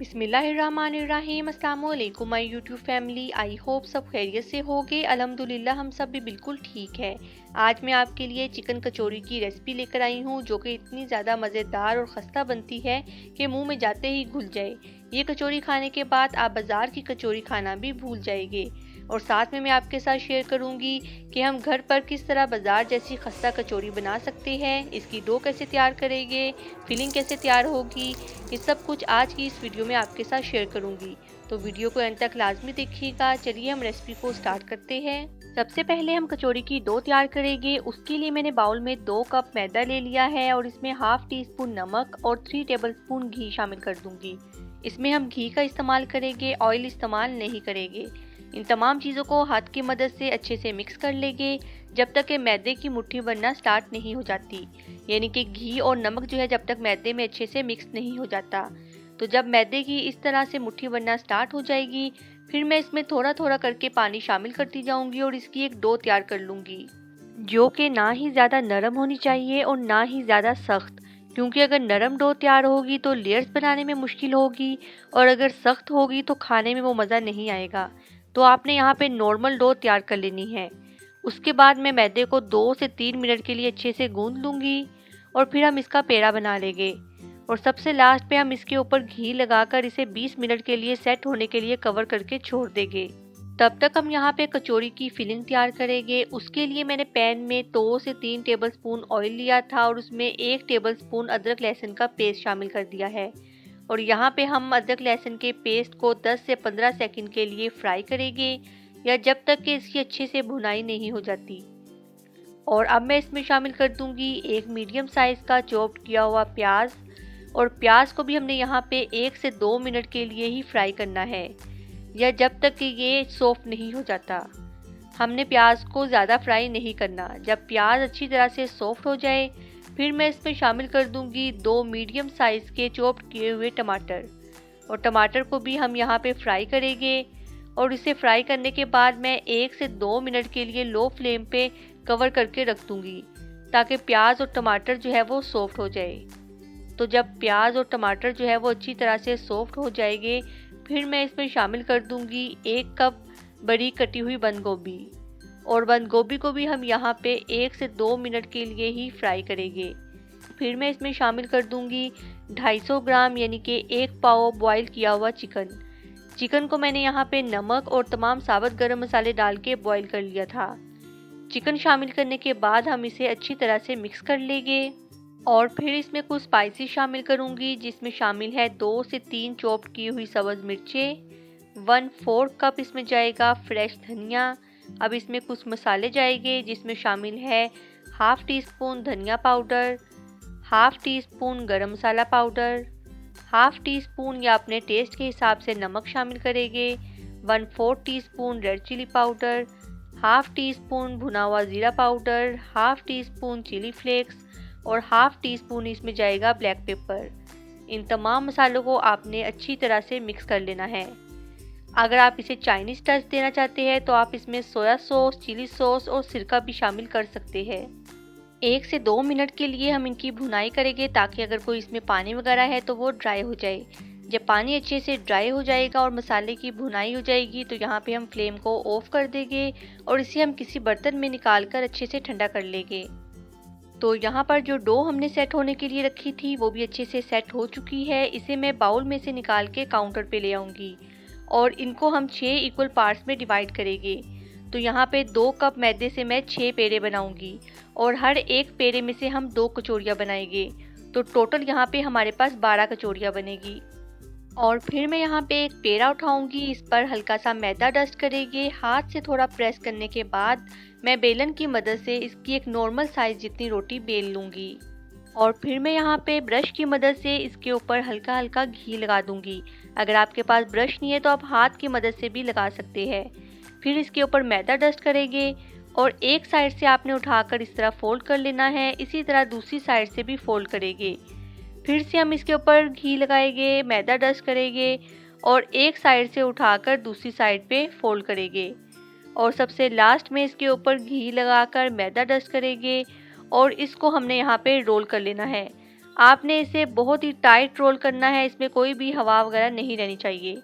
बिस्मिल्लाहिर्रहमानिर्रहीम। अस्सलाम वालेकुम my YouTube family. I hope सब खैरियत से होगे। अल्हम्दुलिल्लाह हम सब भी बिल्कुल ठीक है। आज मैं आपके लिए चिकन कचौरी की रेसिपी लेकर आई हूँ जो कि इतनी ज़्यादा मज़ेदार और खस्ता बनती है कि मुंह में जाते ही घुल जाए। ये कचौरी खाने के बाद आप बाज़ार की कचौरी खाना भी भूल जाएंगे। और साथ में मैं आपके साथ शेयर करूंगी कि हम घर पर किस तरह बाज़ार जैसी खस्ता कचौरी बना सकते हैं, इसकी डो कैसे तैयार करेंगे, फिलिंग कैसे तैयार होगी, ये सब कुछ आज की इस वीडियो में आपके साथ शेयर करूंगी। तो वीडियो को एंड तक लाजमी देखिएगा। चलिए हम रेसिपी को स्टार्ट करते हैं। सबसे पहले हम कचौरी की डो तैयार करेंगे। उसके लिए मैंने बाउल में 2 कप मैदा ले लिया है और इसमें हाफ टी स्पून नमक और 3 टेबलस्पून घी शामिल कर दूंगी। इसमें हम घी का इस्तेमाल करेंगे, ऑयल इस्तेमाल नहीं करेंगे। इन तमाम चीज़ों को हाथ की मदद से अच्छे से मिक्स कर लेंगे जब तक कि मैदे की मुट्ठी बनना स्टार्ट नहीं हो जाती, यानी कि घी और नमक जो है जब तक मैदे में अच्छे से मिक्स नहीं हो जाता। तो जब मैदे की इस तरह से मुट्ठी बनना स्टार्ट हो जाएगी, फिर मैं इसमें थोड़ा थोड़ा करके पानी शामिल करती जाऊंगी और इसकी एक डो तैयार कर लूँगी जो कि ना ही ज़्यादा नरम होनी चाहिए और ना ही ज़्यादा सख्त, क्योंकि अगर नरम डो तैयार होगी तो लेयर्स बनाने में मुश्किल होगी और अगर सख्त होगी तो खाने में वो मज़ा नहीं आएगा। तो आपने यहाँ पे नॉर्मल डो तैयार कर लेनी है। उसके बाद मैं मैदे को 2 से 3 मिनट के लिए अच्छे से गूंद लूँगी और फिर हम इसका पेड़ा बना लेंगे। और सबसे लास्ट पे हम इसके ऊपर घी लगाकर इसे 20 मिनट के लिए सेट होने के लिए कवर करके छोड़ देंगे। तब तक हम यहाँ पे कचौरी की फिलिंग तैयार करेंगे। उसके लिए मैंने पैन में 2 से 3 टेबलस्पून ऑयल लिया था और उसमें 1 टेबलस्पून अदरक लहसुन का पेस्ट शामिल कर दिया है। और यहाँ पे हम अदरक लहसुन के पेस्ट को 10 से 15 सेकंड के लिए फ्राई करेंगे, या जब तक कि इसकी अच्छे से भुनाई नहीं हो जाती। और अब मैं इसमें शामिल कर दूंगी एक मीडियम साइज़ का चॉप किया हुआ प्याज। और प्याज को भी हमने यहाँ पे 1 से 2 मिनट के लिए ही फ्राई करना है, या जब तक कि ये सॉफ्ट नहीं हो जाता। हमने प्याज को ज़्यादा फ्राई नहीं करना। जब प्याज अच्छी तरह से सॉफ्ट हो जाए, फिर मैं इसमें शामिल कर दूंगी 2 मीडियम साइज़ के चॉप किए हुए टमाटर। और टमाटर को भी हम यहाँ पे फ्राई करेंगे। और इसे फ्राई करने के बाद मैं 1 से 2 मिनट के लिए लो फ्लेम पे कवर करके रख दूंगी ताकि प्याज और टमाटर जो है वो सॉफ्ट हो जाए। तो जब प्याज और टमाटर जो है वो अच्छी तरह से सॉफ्ट हो जाएंगे, फिर मैं इसमें शामिल कर दूंगी 1 कप बड़ी कटी हुई बंद गोभी। और बंद गोभी को भी हम यहाँ पे 1 से 2 मिनट के लिए ही फ्राई करेंगे। फिर मैं इसमें शामिल कर दूंगी 250 ग्राम यानी कि 1 पाव बॉईल किया हुआ चिकन को मैंने यहाँ पे नमक और तमाम साबुत गरम मसाले डाल के बॉईल कर लिया था। चिकन शामिल करने के बाद हम इसे अच्छी तरह से मिक्स कर लेंगे। और फिर इसमें कुछ स्पाइसी शामिल करूंगी, जिसमें शामिल है 2 से 3 चॉप की हुई सब्ज़ मिर्चें, 1/4 कप इसमें जाएगा फ्रेश धनिया। अब इसमें कुछ मसाले जाएंगे जिसमें शामिल है हाफ टी स्पून धनिया पाउडर, हाफ टी स्पून गरम मसाला पाउडर, हाफ टी स्पून या अपने टेस्ट के हिसाब से नमक शामिल करेंगे, 1/4 teaspoon red chilli powder, half teaspoon भुना हुआ ज़ीरा powder, half teaspoon chilli flakes और हाफ टी स्पून इसमें जाएगा ब्लैक पेपर। इन तमाम मसालों को आपने अच्छी तरह से मिक्स कर लेना है। अगर आप इसे चाइनीज़ टच देना चाहते हैं तो आप इसमें सोया सॉस, चिली सॉस और सिरका भी शामिल कर सकते हैं। 1 से 2 मिनट के लिए हम इनकी भुनाई करेंगे ताकि अगर कोई इसमें पानी वगैरह है तो वो ड्राई हो जाए। जब पानी अच्छे से ड्राई हो जाएगा और मसाले की भुनाई हो जाएगी तो यहाँ पे हम फ्लेम को ऑफ कर देंगे और इसे हम किसी बर्तन में निकाल कर अच्छे से ठंडा कर लेंगे। तो यहाँ पर जो डो हमने सेट होने के लिए रखी थी वो भी अच्छे से सेट हो चुकी है। इसे मैं बाउल में से निकाल के काउंटर पे ले आऊँगी और इनको हम 6 इक्वल पार्ट्स में डिवाइड करेंगे। तो यहाँ पे 2 कप मैदे से मैं 6 पेड़े बनाऊँगी और हर एक पेड़े में से हम 2 कचौरियाँ बनाएंगे। तो टोटल यहाँ पे हमारे पास 12 कचौरियाँ बनेगी। और फिर मैं यहाँ पे एक पेड़ा उठाऊंगी, इस पर हल्का सा मैदा डस्ट करेंगे। हाथ से थोड़ा प्रेस करने के बाद मैं बेलन की मदद से इसकी एक नॉर्मल साइज जितनी रोटी बेल लूँगी। और फिर मैं यहाँ पे ब्रश की मदद से इसके ऊपर हल्का हल्का घी लगा दूँगी। अगर आपके पास ब्रश नहीं है तो आप हाथ की मदद से भी लगा सकते हैं। फिर इसके ऊपर मैदा डस्ट करेंगे और एक साइड से आपने उठाकर इस तरह फोल्ड कर लेना है। इसी तरह दूसरी साइड से भी फोल्ड करेंगे। फिर से हम इसके ऊपर घी लगाएंगे, मैदा डस्ट करेंगे और एक साइड से उठाकर दूसरी साइड पे फोल्ड करेंगे। और सबसे लास्ट में इसके ऊपर घी लगाकर मैदा डस्ट करेंगे और इसको हमने यहाँ पे रोल कर लेना है। आपने इसे बहुत ही टाइट रोल करना है, इसमें कोई भी हवा वगैरह नहीं रहनी चाहिए।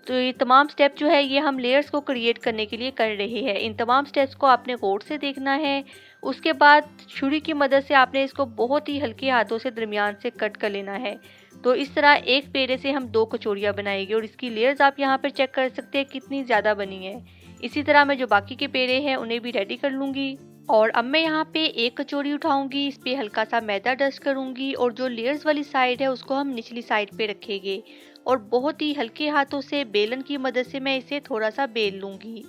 तो ये तमाम स्टेप जो है ये हम लेयर्स को क्रिएट करने के लिए कर रहे हैं। इन तमाम स्टेप्स को आपने गौर से देखना है। उसके बाद छुरी की मदद से आपने इसको बहुत ही हल्के हाथों से दरमियान से कट कर लेना है। तो इस तरह एक पेड़े से हम 2 कचौरियाँ बनाएंगे और इसकी लेयर्स आप यहाँ पर चेक कर सकते हैं कितनी ज़्यादा बनी है। इसी तरह मैं जो बाकी के पेड़े हैं उन्हें भी रेडी कर लूँगी। और अब मैं यहाँ पे एक कचौरी उठाऊंगी, इस पे हल्का सा मैदा डस्ट करूंगी और जो लेयर्स वाली साइड है उसको हम निचली साइड पे रखेंगे और बहुत ही हल्के हाथों से बेलन की मदद से मैं इसे थोड़ा सा बेल लूंगी।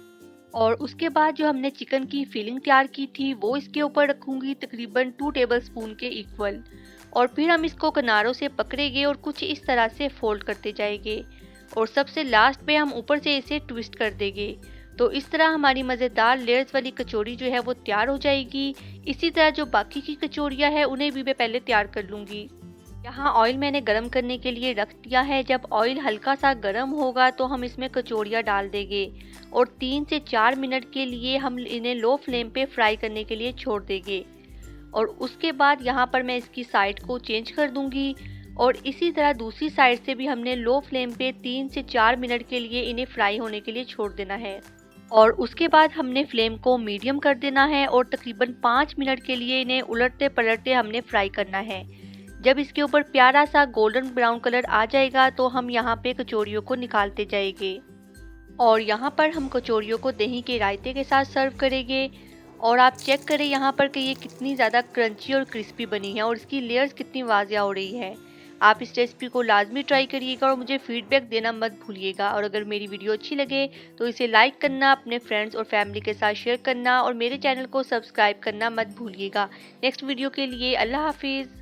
और उसके बाद जो हमने चिकन की फिलिंग तैयार की थी वो इसके ऊपर रखूंगी तकरीबन 2 टेबलस्पून के इक्वल। और फिर हम इसको किनारों से पकड़ेंगे और कुछ इस तरह से फोल्ड करते जाएंगे और सबसे लास्ट पे हम ऊपर से इसे ट्विस्ट कर देंगे। तो इस तरह हमारी मज़ेदार लेयर्स वाली कचौरी जो है वो तैयार हो जाएगी। इसी तरह जो बाकी की कचौरियाँ हैं उन्हें भी मैं पहले तैयार कर लूँगी। यहाँ ऑयल मैंने गरम करने के लिए रख दिया है। जब ऑयल हल्का सा गरम होगा तो हम इसमें कचौरियाँ डाल देंगे और 3 से 4 मिनट के लिए हम इन्हें लो फ्लेम पे फ्राई करने के लिए छोड़ देंगे। और उसके बाद यहाँ पर मैं इसकी साइड को चेंज कर दूँगी और इसी तरह दूसरी साइड से भी हमने लो फ्लेम पे 3 से 4 मिनट के लिए इन्हें फ्राई होने के लिए छोड़ देना है। और उसके बाद हमने फ्लेम को मीडियम कर देना है और तकरीबन 5 मिनट के लिए इन्हें उलटते पलटते हमने फ्राई करना है। जब इसके ऊपर प्यारा सा गोल्डन ब्राउन कलर आ जाएगा तो हम यहाँ पे कचौरियों को निकालते जाएंगे। और यहाँ पर हम कचौरियों को दही के रायते के साथ सर्व करेंगे। और आप चेक करें यहाँ पर कि ये कितनी ज़्यादा क्रंची और क्रिस्पी बनी है और इसकी लेयर्स कितनी वाजिया हो रही है। आप इस रेसिपी को लाजमी ट्राई करिएगा और मुझे फीडबैक देना मत भूलिएगा। और अगर मेरी वीडियो अच्छी लगे तो इसे लाइक करना, अपने फ्रेंड्स और फैमिली के साथ शेयर करना और मेरे चैनल को सब्सक्राइब करना मत भूलिएगा। नेक्स्ट वीडियो के लिए अल्लाह हाफिज़।